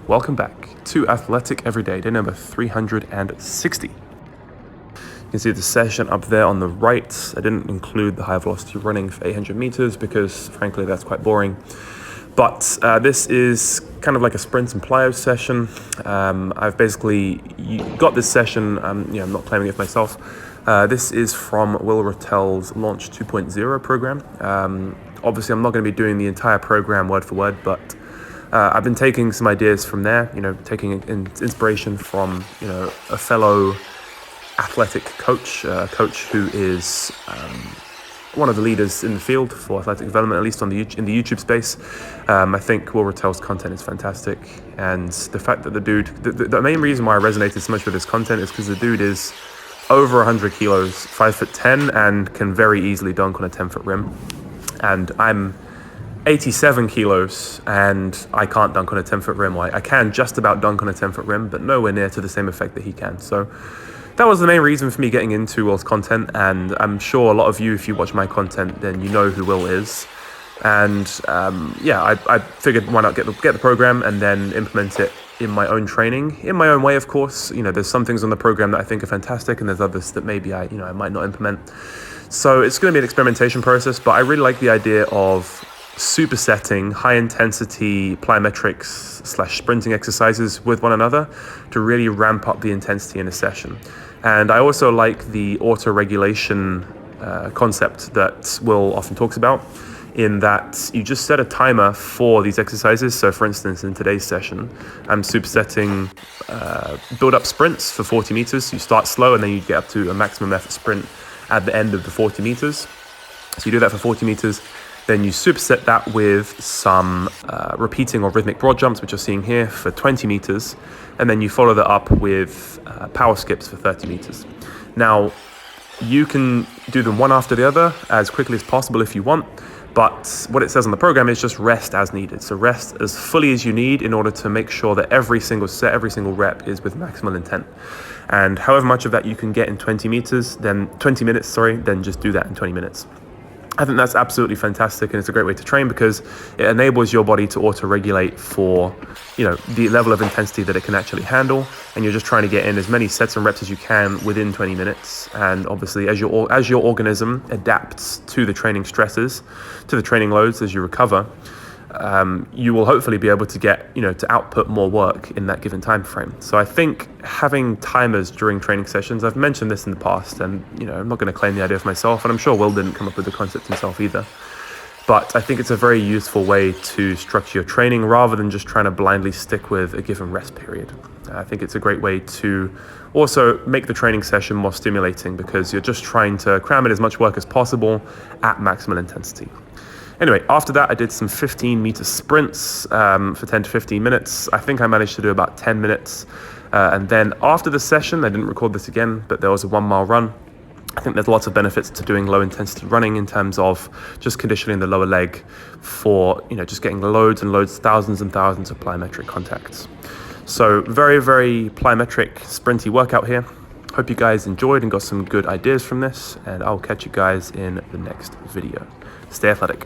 Welcome back to Athletic Everyday, day number 360. You can see the session up there on the right. I didn't include the high velocity running for 800 meters because frankly that's quite boring. But this is kind of like a sprint and plyo session. I've basically got this session, I'm not claiming it for myself. This is from Will Rattel's Launch 2.0 program. Obviously I'm not going to be doing the entire program word for word, but I've been taking some ideas from there, taking inspiration from, a fellow athletic coach, a coach who is one of the leaders in the field for athletic development, at least in the YouTube space. I think Will Rattel's content is fantastic, and the fact that the dude, the main reason why I resonated so much with his content is because the dude is over 100 kilos, 5'10", and can very easily dunk on a 10-foot rim. And I'm 87 kilos and I can't dunk on a 10-foot rim. I can just about dunk on a 10-foot rim, but nowhere near to the same effect that he can. So that was the main reason for me getting into Will's content, and I'm sure a lot of you, if you watch my content, then you know who Will is. And I figured why not get the program and then implement it in my own training, in my own way, of course. There's some things on the program that I think are fantastic, and there's others that maybe I might not implement. So it's going to be an experimentation process, but I really like the idea of supersetting high intensity plyometrics / sprinting exercises with one another to really ramp up the intensity in a session. And I also like the auto-regulation concept that Will often talks about, in that you just set a timer for these exercises. So for instance, in today's session, I'm supersetting build-up sprints for 40 meters. You start slow and then you get up to a maximum effort sprint at the end of the 40 meters. So you do that for 40 meters. Then you superset that with some repeating or rhythmic broad jumps, which you're seeing here, for 20 meters. And then you follow that up with power skips for 30 meters. Now, you can do them one after the other as quickly as possible if you want. But what it says on the program is just rest as needed. So rest as fully as you need in order to make sure that every single set, every single rep is with maximal intent. And however much of that you can get in 20 minutes, then just do that in 20 minutes. I think that's absolutely fantastic, and it's a great way to train because it enables your body to auto-regulate for, the level of intensity that it can actually handle, and you're just trying to get in as many sets and reps as you can within 20 minutes. And obviously, as your organism adapts to the training stresses, to the training loads as you recover, you will hopefully be able to get, to output more work in that given time frame. So I think having timers during training sessions, I've mentioned this in the past, and I'm not going to claim the idea for myself, and I'm sure Will didn't come up with the concept himself either. But I think it's a very useful way to structure your training rather than just trying to blindly stick with a given rest period. I think it's a great way to also make the training session more stimulating because you're just trying to cram in as much work as possible at maximal intensity. Anyway, after that, I did some 15-meter sprints for 10 to 15 minutes. I think I managed to do about 10 minutes. And then after the session, I didn't record this again, but there was a 1-mile run. I think there's lots of benefits to doing low-intensity running in terms of just conditioning the lower leg for, just getting loads and loads, thousands and thousands of plyometric contacts. So very, very plyometric, sprinty workout here. Hope you guys enjoyed and got some good ideas from this, and I'll catch you guys in the next video. Stay athletic.